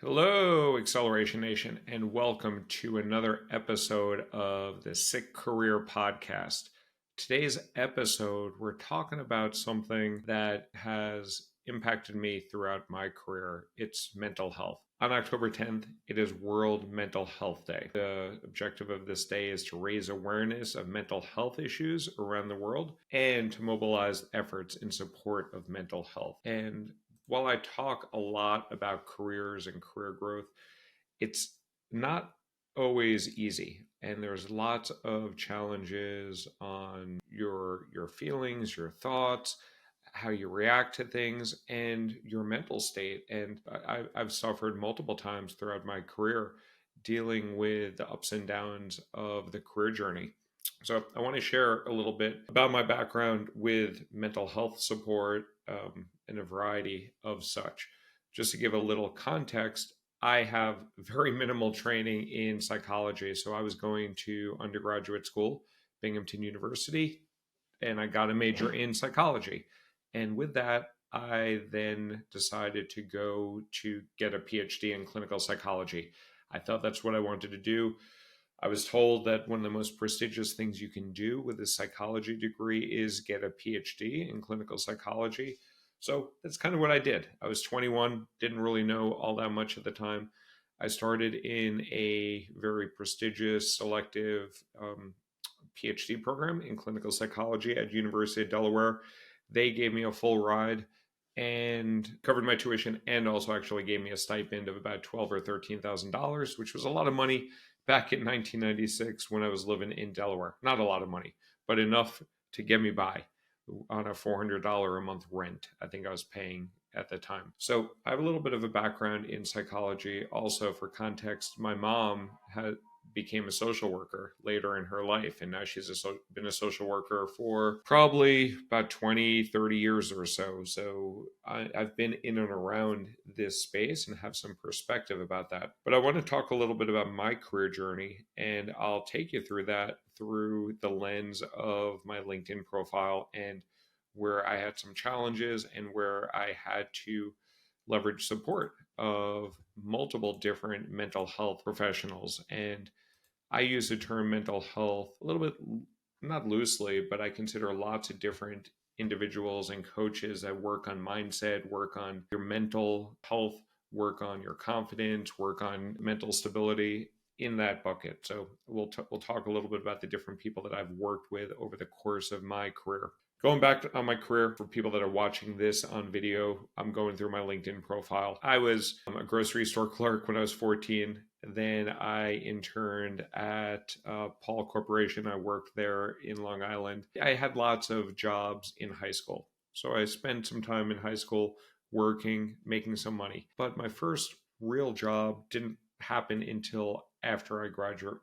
Hello, Acceleration Nation, and welcome to another episode of the Sick Career Podcast. Today's episode, we're talking about something that has impacted me throughout my career. It's mental health. On October 10th, it is World Mental Health Day. The objective of this day is to raise awareness of mental health issues around the world and to mobilize efforts in support of mental health. And while I talk a lot about careers and career growth, it's not always easy. And there's lots of challenges on your feelings, your thoughts, how you react to things, and your mental state. And I've suffered multiple times throughout my career dealing with the ups and downs of the career journey. So I want to share a little bit about my background with mental health support and a variety of such. Just to give a little context, I have very minimal training in psychology. So I was going to undergraduate school, Binghamton University, and I got a major in psychology. And with that, I then decided to go to get a PhD in clinical psychology. I thought that's what I wanted to do. I was told that one of the most prestigious things you can do with a psychology degree is get a PhD in clinical psychology. So that's kind of what I did. I was 21, didn't really know all that much at the time. I started in a very prestigious selective PhD program in clinical psychology at University of Delaware. They gave me a full ride and covered my tuition, and also actually gave me a stipend of about $12,000 or $13,000, which was a lot of money back in 1996 when I was living in Delaware. Not a lot of money, but enough to get me by on a $400 a month rent I think I was paying at the time. So I have a little bit of a background in psychology. Also, for context, my mom became a social worker later in her life, and now she's been a social worker for probably about 20-30 years or so. So I've been in and around this space and have some perspective about that. But I want to talk a little bit about my career journey, and I'll take you through that through the lens of my LinkedIn profile and where I had some challenges and where I had to leverage support of multiple different mental health professionals. And I use the term mental health a little bit, not loosely, but I consider lots of different individuals and coaches that work on mindset, work on your mental health, work on your confidence, work on mental stability in that bucket. So we'll talk a little bit about the different people that I've worked with over the course of my career. Going back on my career, for people that are watching this on video, I'm going through my LinkedIn profile. I was a grocery store clerk when I was 14. Then I interned at Paul Corporation. I worked there in Long Island. I had lots of jobs in high school. So I spent some time in high school working, making some money. But my first real job didn't happen until after I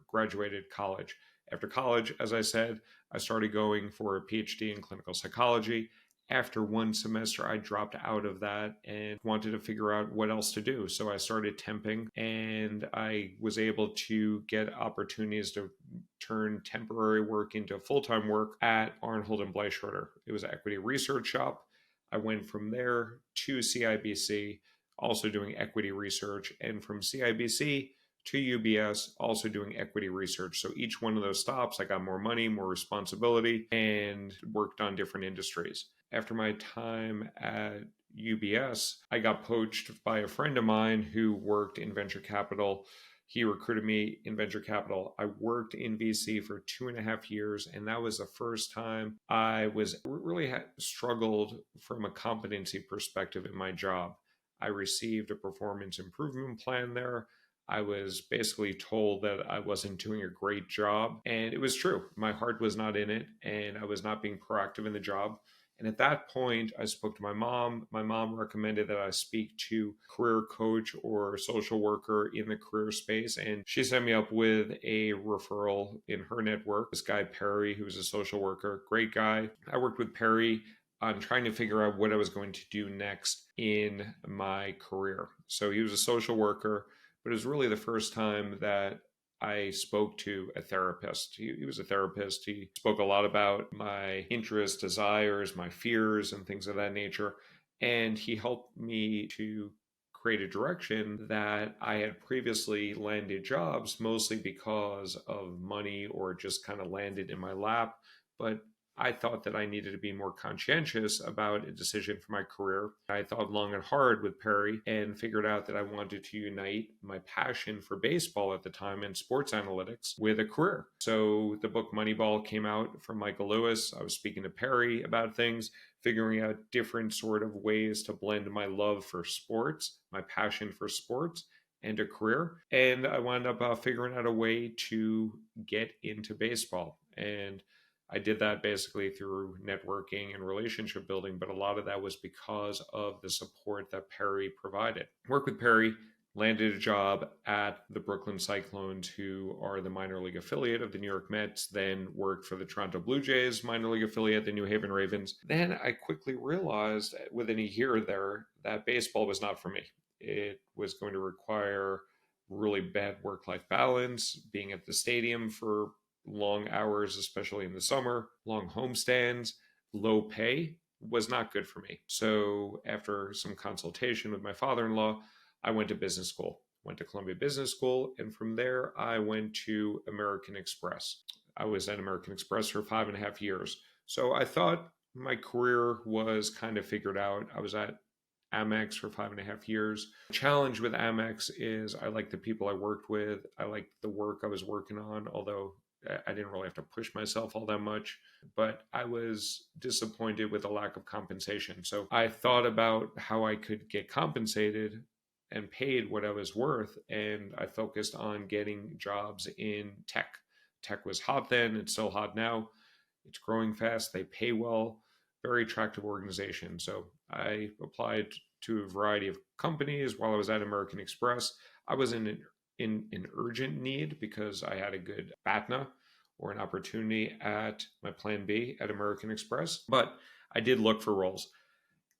graduated college. After college, as I said, I started going for a PhD in clinical psychology. After one semester, I dropped out of that and wanted to figure out what else to do. So I started temping, and I was able to get opportunities to turn temporary work into full-time work at Arnold and Bleichschroeder. It was an equity research shop. I went from there to CIBC, also doing equity research, and from CIBC to UBS, also doing equity research. So each one of those stops, I got more money, more responsibility, and worked on different industries. After my time at UBS, I got poached by a friend of mine who worked in venture capital. He recruited me in venture capital. I worked in VC for 2.5 years, and that was the first time I was really struggled from a competency perspective in my job. I received a performance improvement plan there. I was basically told that I wasn't doing a great job, and it was true. My heart was not in it, and I was not being proactive in the job. And at that point, I spoke to my mom. My mom recommended that I speak to a career coach or social worker in the career space. And she set me up with a referral in her network. This guy, Perry, who was a social worker, great guy. I worked with Perry on trying to figure out what I was going to do next in my career. So he was a social worker, but it was really the first time that I spoke to a therapist. He was a therapist. He spoke a lot about my interests, desires, my fears, and things of that nature. And he helped me to creative direction that I had previously landed jobs mostly because of money or just kind of landed in my lap. But I thought that I needed to be more conscientious about a decision for my career. I thought long and hard with Perry and figured out that I wanted to unite my passion for baseball at the time and sports analytics with a career. So the book Moneyball came out from Michael Lewis. I was speaking to Perry about things, figuring out different sort of ways to blend my love for sports, my passion for sports, and a career. And I wound up figuring out a way to get into baseball. And I did that basically through networking and relationship building, but a lot of that was because of the support that Perry provided. Worked with Perry, landed a job at the Brooklyn Cyclones, who are the minor league affiliate of the New York Mets, then worked for the Toronto Blue Jays, minor league affiliate, the New Haven Ravens. Then I quickly realized within a year there that baseball was not for me. It was going to require really bad work-life balance, being at the stadium for long hours, especially in the summer, long homestands, low pay was not good for me. So after some consultation with my father-in-law, I went to business school, went to Columbia Business School. And from there, I went to American Express. I was at American Express for 5.5 years. So I thought my career was kind of figured out. I was at Amex for 5.5 years. The challenge with Amex is I like the people I worked with. I liked the work I was working on, although I didn't really have to push myself all that much, but I was disappointed with the lack of compensation. So I thought about how I could get compensated and paid what I was worth, and I focused on getting jobs in tech. Tech was hot then, it's still hot now. It's growing fast, they pay well, very attractive organization. So I applied to a variety of companies while I was at American Express. I was in an urgent need because I had a good BATNA or an opportunity at my plan B at American Express, but I did look for roles.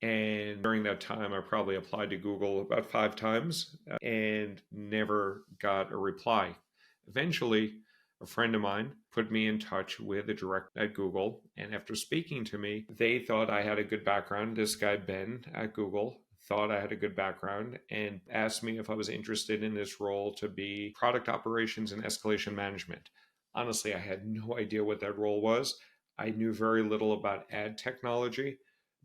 And during that time, I probably applied to Google about 5 times and never got a reply. Eventually, a friend of mine put me in touch with a director at Google. And after speaking to me, they thought I had a good background. This guy, Ben at Google, thought I had a good background and asked me if I was interested in this role to be product operations and escalation management. Honestly, I had no idea what that role was. I knew very little about ad technology,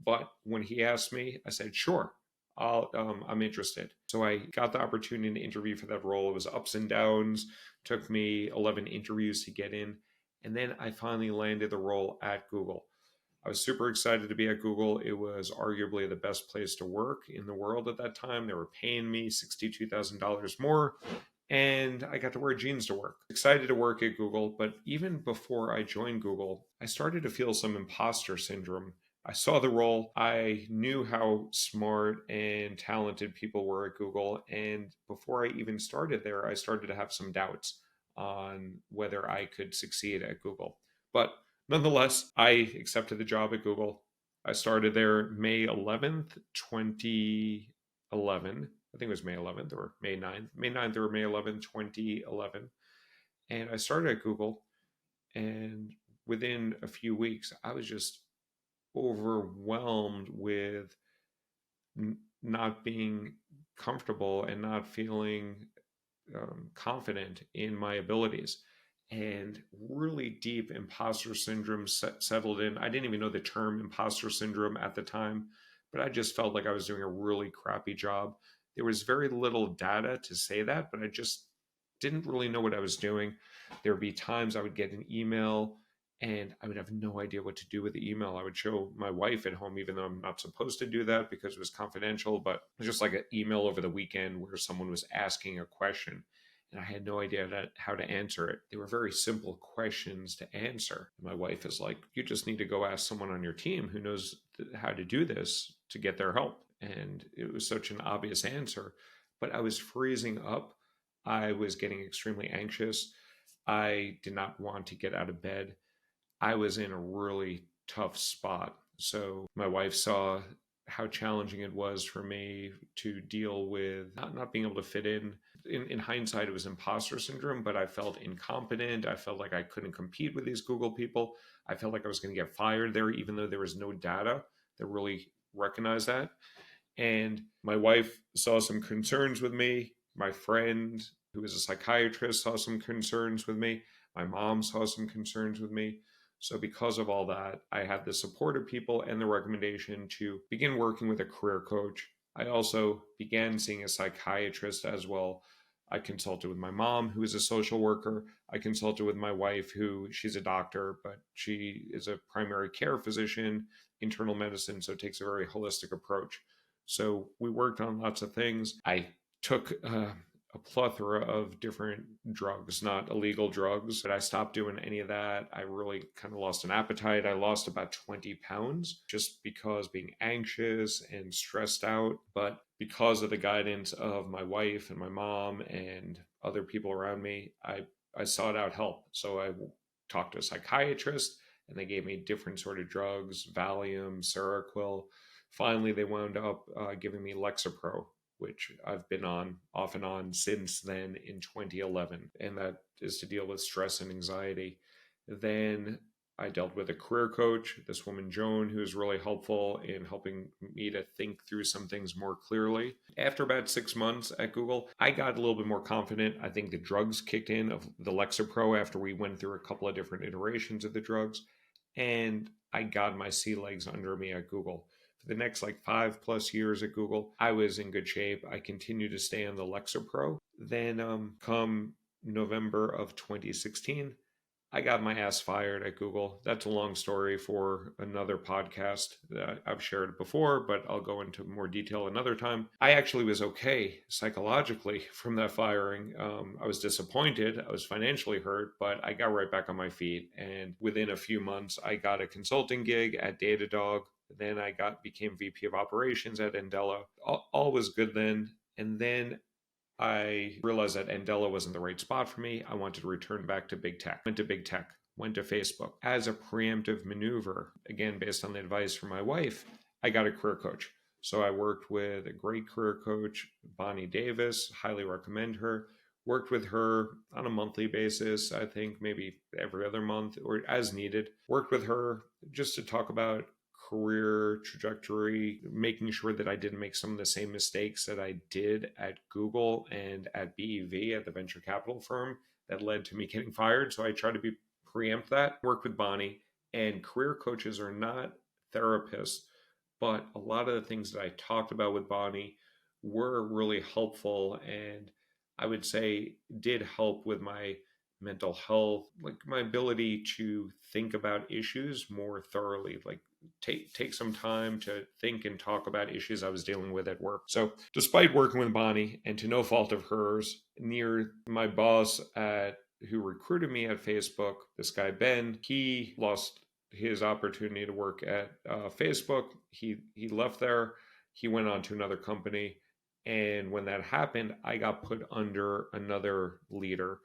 but when he asked me, I said, sure, I'm interested. So I got the opportunity to interview for that role. It was ups and downs, took me 11 interviews to get in. And then I finally landed the role at Google. I was super excited to be at Google. It was arguably the best place to work in the world at that time. They were paying me $62,000 more, and I got to wear jeans to work. Excited to work at Google, but even before I joined Google, I started to feel some imposter syndrome. I saw the role. I knew how smart and talented people were at Google. And before I even started there, I started to have some doubts on whether I could succeed at Google. But nonetheless, I accepted the job at Google. I started there May 11th, 2011. I think it was May 11th or May 9th. May 9th or May 11th, 2011. And I started at Google. And within a few weeks, I was just overwhelmed with not being comfortable and not feeling confident in my abilities. And really deep imposter syndrome settled in. I didn't even know the term imposter syndrome at the time, but I just felt like I was doing a really crappy job. There was very little data to say that, but I just didn't really know what I was doing. There would be times I would get an email and I would have no idea what to do with the email. I would show my wife at home, even though I'm not supposed to do that because it was confidential, but it was just like an email over the weekend where someone was asking a question and I had no idea how to answer it. They were very simple questions to answer. My wife is like, you just need to go ask someone on your team who knows how to do this to get their help. And it was such an obvious answer, but I was freezing up. I was getting extremely anxious. I did not want to get out of bed. I was in a really tough spot. So my wife saw how challenging it was for me to deal with not being able to fit in. In hindsight, it was imposter syndrome, but I felt incompetent. I felt like I couldn't compete with these Google people. I felt like I was going to get fired there, even though there was no data that really recognized that. And my wife saw some concerns with me. My friend, who is a psychiatrist, saw some concerns with me. My mom saw some concerns with me. So, because of all that, I had the support of people and the recommendation to begin working with a career coach. I also began seeing a psychiatrist as well. I consulted with my mom, who is a social worker. I consulted with my wife, who she's a doctor, but she is a primary care physician, internal medicine, so takes a very holistic approach. So we worked on lots of things. I took a plethora of different drugs, not illegal drugs, but I stopped doing any of that. I really kind of lost an appetite. I lost about 20 pounds just because being anxious and stressed out. But because of the guidance of my wife and my mom and other people around me, I sought out help. So I talked to a psychiatrist and they gave me different sort of drugs, Valium, Seroquel. Finally, they wound up giving me Lexapro, which I've been on off and on since then in 2011. And that is to deal with stress and anxiety. Then I dealt with a career coach, this woman, Joan, who was really helpful in helping me to think through some things more clearly. After about 6 months at Google, I got a little bit more confident. I think the drugs kicked in of the Lexapro after we went through a couple of different iterations of the drugs. And I got my sea legs under me at Google. For the next 5+ years at Google, I was in good shape. I continued to stay on the Lexapro. Then come November of 2016, I got my ass fired at Google. That's a long story for another podcast that I've shared before, but I'll go into more detail another time. I actually was okay psychologically from that firing. I was disappointed. I was financially hurt, but I got right back on my feet. And within a few months, I got a consulting gig at Datadog. Then I became VP of operations at Andela. All was good then. And then I realized that Andela wasn't the right spot for me. I wanted to return back to big tech. Went to big tech, went to Facebook. As a preemptive maneuver, again, based on the advice from my wife, I got a career coach. So I worked with a great career coach, Bonnie Davis, highly recommend her. Worked with her on a monthly basis, I think maybe every other month or as needed. Worked with her just to talk about career trajectory, making sure that I didn't make some of the same mistakes that I did at Google and at BEV, at the venture capital firm that led to me getting fired. So I try to preempt that, work with Bonnie. And career coaches are not therapists, but a lot of the things that I talked about with Bonnie were really helpful and I would say did help with my mental health, like my ability to think about issues more thoroughly, like take some time to think and talk about issues I was dealing with at work. So despite working with Bonnie and to no fault of hers, near my boss who recruited me at Facebook, this guy Ben, he lost his opportunity to work at Facebook. He left there. He went on to another company. And when that happened, I got put under another leader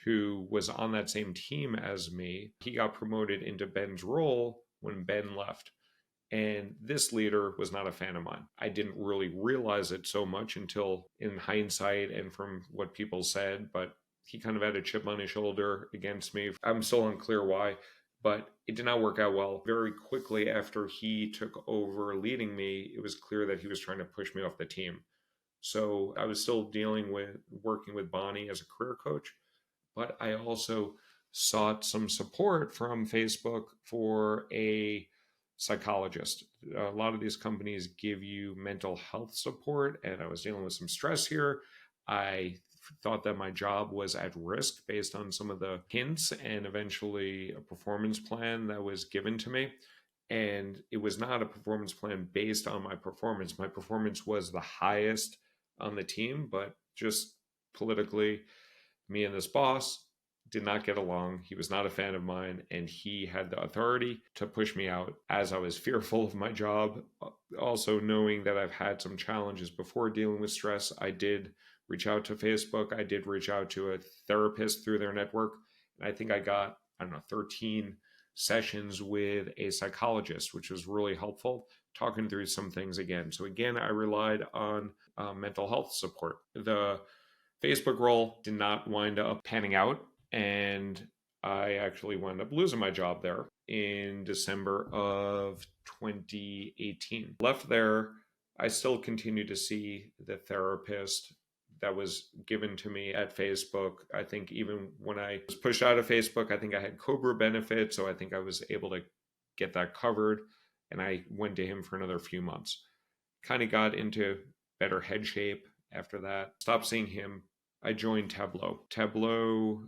who was on that same team as me. He got promoted into Ben's role when Ben left. And this leader was not a fan of mine. I didn't really realize it so much until in hindsight and from what people said, but he kind of had a chip on his shoulder against me. I'm still unclear why, but it did not work out well. Very quickly after he took over leading me, it was clear that he was trying to push me off the team. So I was still working with Bonnie as a career coach, but I also sought some support from Facebook for a psychologist. A lot of these companies give you mental health support, and I was dealing with some stress here. I thought that my job was at risk based on some of the hints and eventually a performance plan that was given to me. And it was not a performance plan based on my performance. My performance was the highest on the team, but just politically, me and this boss did not get along. He was not a fan of mine, and he had the authority to push me out as I was fearful of my job. Also, knowing that I've had some challenges before dealing with stress, I did reach out to Facebook. I did reach out to a therapist through their network. And I think I got, 13 sessions with a psychologist, which was really helpful, talking through some things again. So again, I relied on mental health support. The Facebook role did not wind up panning out, and I actually wound up losing my job there in December of 2018. Left there I still continue to see the therapist that was given to me at Facebook. I think even when I was pushed out of Facebook, I think I had Cobra benefits. So I think I was able to get that covered. And I went to him for another few months. Kind of got into better head shape after that. Stopped seeing him. I joined Tableau. Tableau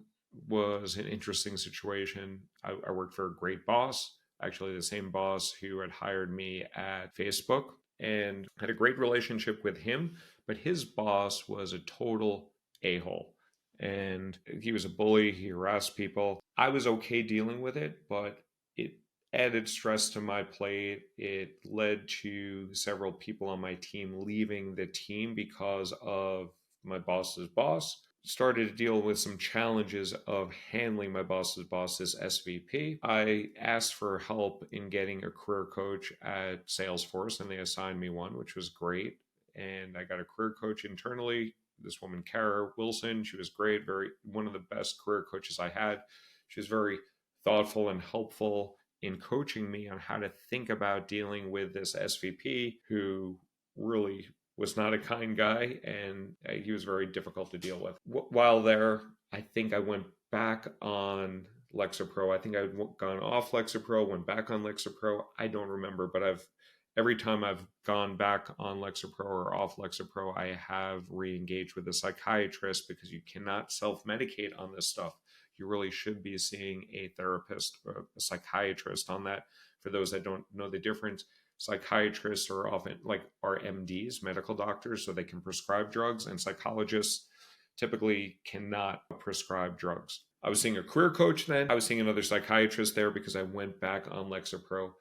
was an interesting situation. I worked for a great boss, actually, the same boss who had hired me at Facebook, and had a great relationship with him. But his boss was a total a hole. And he was a bully. He harassed people. I was okay dealing with it, but it added stress to my plate. It led to several people on my team leaving the team because of my boss's boss. Started to deal with some challenges of handling my boss's SVP. I asked for help in getting a career coach at Salesforce, and they assigned me one, which was great. And I got a career coach internally. This woman, Kara Wilson, she was great, very one of the best career coaches I had. She was very thoughtful and helpful in coaching me on how to think about dealing with this SVP who really was not a kind guy, and he was very difficult to deal with. While there, I think I went back on Lexapro. I think I'd gone off Lexapro, went back on Lexapro. I don't remember, but every time I've gone back on Lexapro or off Lexapro, I have re-engaged with a psychiatrist because you cannot self-medicate on this stuff. You really should be seeing a therapist or a psychiatrist on that. For those that don't know the difference, psychiatrists are often are MDs, medical doctors, so they can prescribe drugs, and psychologists typically cannot prescribe drugs. I was seeing a career coach then. I was seeing another psychiatrist there because I went back on Lexapro.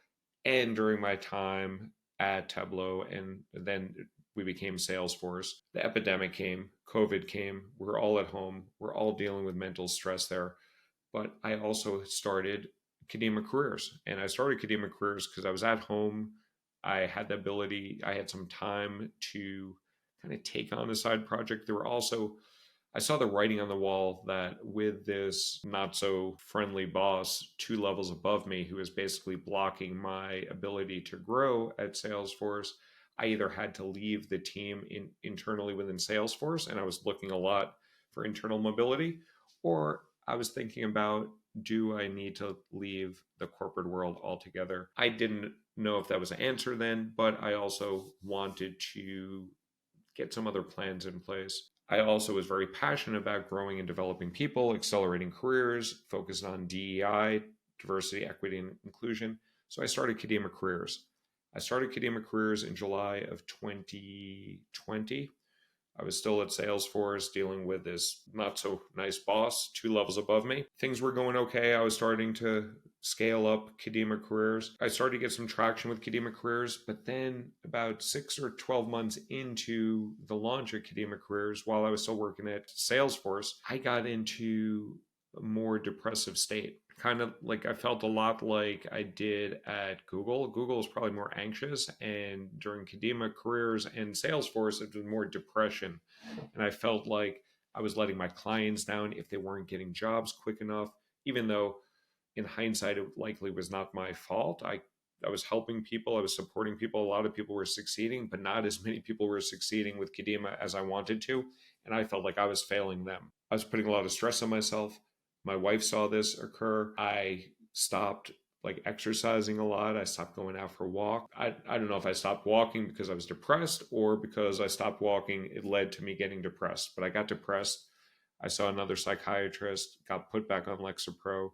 And during my time at Tableau, and then we became Salesforce, the epidemic came, COVID came, we're all at home, we're all dealing with mental stress there. But I also started Kadima Careers. And I started Kadima Careers because I was at home. I had the ability, I had some time to kind of take on a side project. There were also, I saw the writing on the wall that with this not so friendly boss 2 levels above me, who was basically blocking my ability to grow at Salesforce, I either had to leave the team internally within Salesforce, and I was looking a lot for internal mobility, or I was thinking about, do I need to leave the corporate world altogether? I didn't know if that was an answer then, but I also wanted to get some other plans in place. I also was very passionate about growing and developing people, accelerating careers, focused on DEI, diversity, equity, and inclusion. So I started Kadima Careers. I started Kadima Careers in July of 2020. I was still at Salesforce dealing with this not so nice boss 2 levels above me. Things were going okay. I was starting to scale up Kadima Careers. I started to get some traction with Kadima Careers, but then about 6 or 12 months into the launch of Kadima Careers, while I was still working at Salesforce, I got into a more depressive state. Kind of like I felt a lot like I did at Google. Google was probably more anxious, and during Kadima Careers and Salesforce, it was more depression. And I felt like I was letting my clients down if they weren't getting jobs quick enough, even though in hindsight, it likely was not my fault. I was helping people, I was supporting people. A lot of people were succeeding, but not as many people were succeeding with Kadima as I wanted to. And I felt like I was failing them. I was putting a lot of stress on myself. My wife saw this occur. I stopped exercising a lot. I stopped going out for a walk. I don't know if I stopped walking because I was depressed or because I stopped walking, it led to me getting depressed. But I got depressed. I saw another psychiatrist, got put back on Lexapro,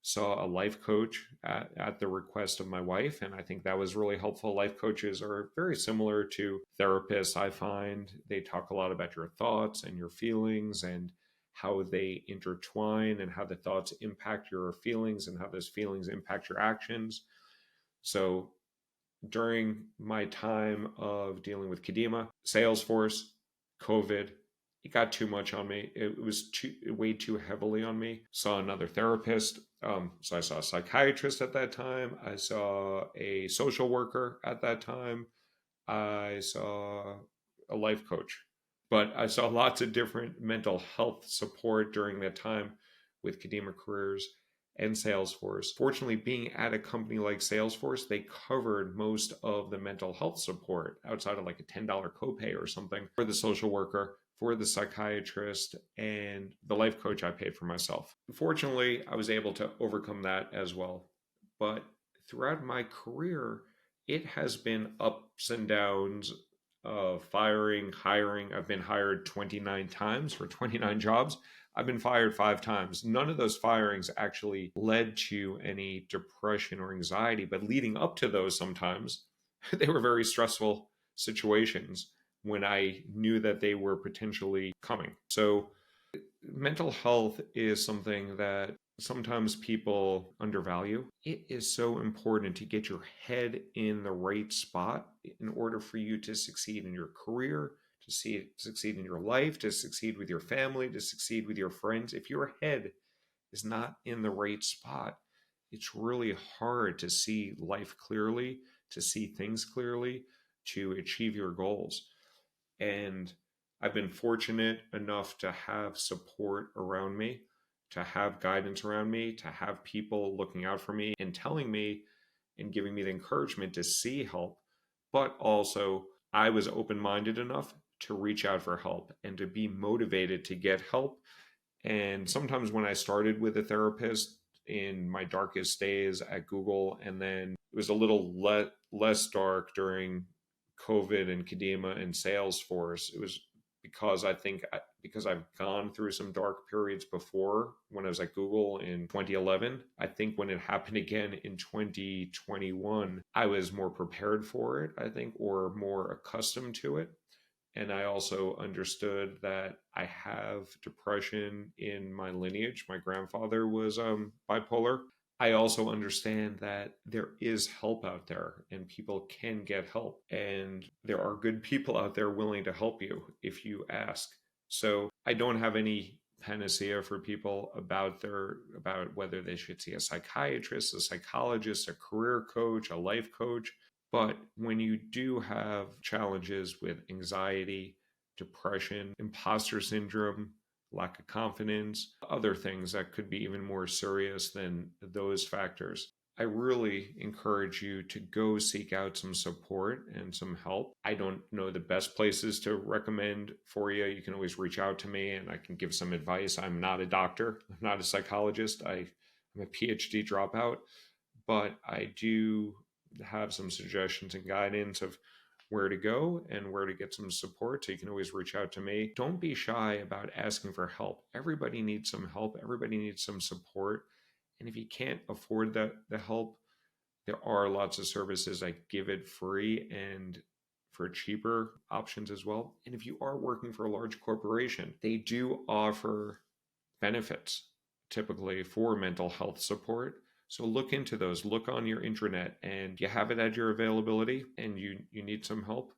saw a life coach at the request of my wife. And I think that was really helpful. Life coaches are very similar to therapists, I find. They talk a lot about your thoughts and your feelings and how they intertwine and how the thoughts impact your feelings and how those feelings impact your actions. So during my time of dealing with Kadima, Salesforce, COVID, it got too much on me. It weighed too heavily on me. Saw another therapist. So I saw a psychiatrist at that time. I saw a social worker at that time. I saw a life coach. But I saw lots of different mental health support during that time with Kadima Careers. and Salesforce. Fortunately, being at a company like Salesforce, they covered most of the mental health support outside of like a $10 copay or something for the social worker, for the psychiatrist, and the life coach I paid for myself. Fortunately, I was able to overcome that as well. But throughout my career, it has been ups and downs of firing, hiring. I've been hired 29 times for 29 jobs. I've been fired 5 times. None of those firings actually led to any depression or anxiety, but leading up to those, sometimes they were very stressful situations when I knew that they were potentially coming. So, mental health is something that sometimes people undervalue. It is so important to get your head in the right spot in order for you to succeed in your career, to succeed in your life, to succeed with your family, to succeed with your friends. If your head is not in the right spot, it's really hard to see life clearly, to see things clearly, to achieve your goals. And I've been fortunate enough to have support around me, to have guidance around me, to have people looking out for me and telling me and giving me the encouragement to see help. But also, I was open minded enough to reach out for help and to be motivated to get help. And sometimes when I started with a therapist in my darkest days at Google, and then it was a little less dark during COVID and Kadima and Salesforce, it was because because I've gone through some dark periods before when I was at Google in 2011. I think when it happened again in 2021, I was more prepared for it, I think, or more accustomed to it. And I also understood that I have depression in my lineage. My grandfather was bipolar. I also understand that there is help out there and people can get help. And there are good people out there willing to help you if you ask. So I don't have any panacea for people about whether they should see a psychiatrist, a psychologist, a career coach, a life coach. But when you do have challenges with anxiety, depression, imposter syndrome, lack of confidence, other things that could be even more serious than those factors, I really encourage you to go seek out some support and some help. I don't know the best places to recommend for you. You can always reach out to me and I can give some advice. I'm not a doctor, I'm not a psychologist. I'm a PhD dropout, but I do have some suggestions and guidance of where to go and where to get some support. So you can always reach out to me. Don't be shy about asking for help. Everybody needs some help. Everybody needs some support. And if you can't afford the help, there are lots of services that give it free and for cheaper options as well. And if you are working for a large corporation, they do offer benefits typically for mental health support. So look into those, look on your intranet, and you have it at your availability and you need some help.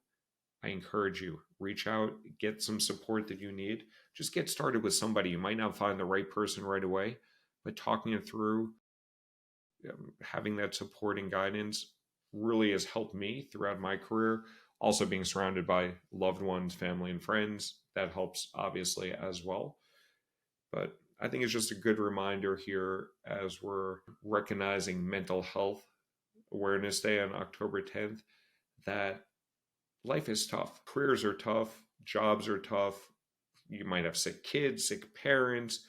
I encourage you, reach out, get some support that you need. Just get started with somebody. You might not find the right person right away, but talking it through, having that support and guidance really has helped me throughout my career. Also being surrounded by loved ones, family, and friends, that helps obviously as well. But I think it's just a good reminder here as we're recognizing Mental Health Awareness Day on October 10th that life is tough. Careers are tough. Jobs are tough. You might have sick kids, sick parents,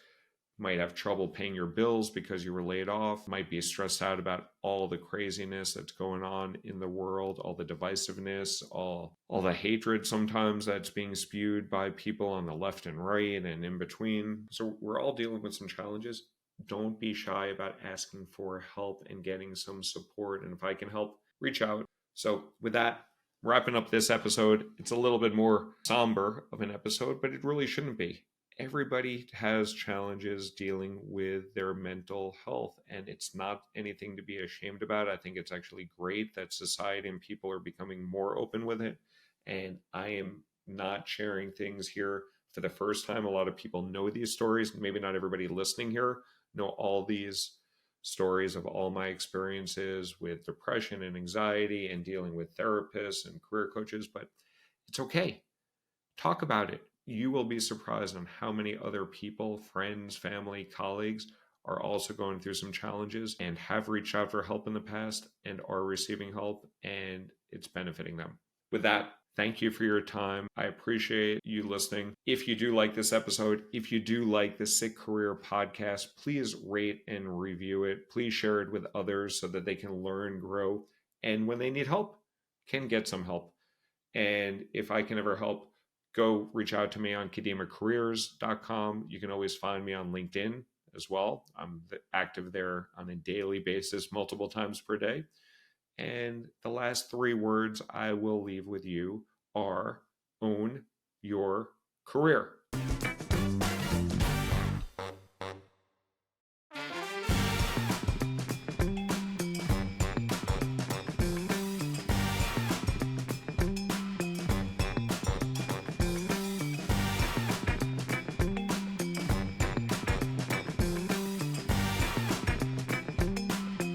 might have trouble paying your bills because you were laid off, might be stressed out about all the craziness that's going on in the world, all the divisiveness, all the hatred sometimes that's being spewed by people on the left and right and in between. So we're all dealing with some challenges. Don't be shy about asking for help and getting some support. And if I can help, reach out. So with that, wrapping up this episode, it's a little bit more somber of an episode, but it really shouldn't be. Everybody has challenges dealing with their mental health, and it's not anything to be ashamed about. I think it's actually great that society and people are becoming more open with it. And I am not sharing things here for the first time. A lot of people know these stories. Maybe not everybody listening here know all these stories of all my experiences with depression and anxiety and dealing with therapists and career coaches, but it's okay. Talk about it. You will be surprised on how many other people, friends, family, colleagues are also going through some challenges and have reached out for help in the past and are receiving help, and it's benefiting them. With that, thank you for your time. I appreciate you listening. If you do like this episode, if you do like the Sick Career podcast, please rate and review it. Please share it with others so that they can learn, grow, and when they need help, can get some help. And if I can ever help, go reach out to me on kademacareers.com. You can always find me on LinkedIn as well. I'm active there on a daily basis, multiple times per day. And the last 3 words I will leave with you are own your career.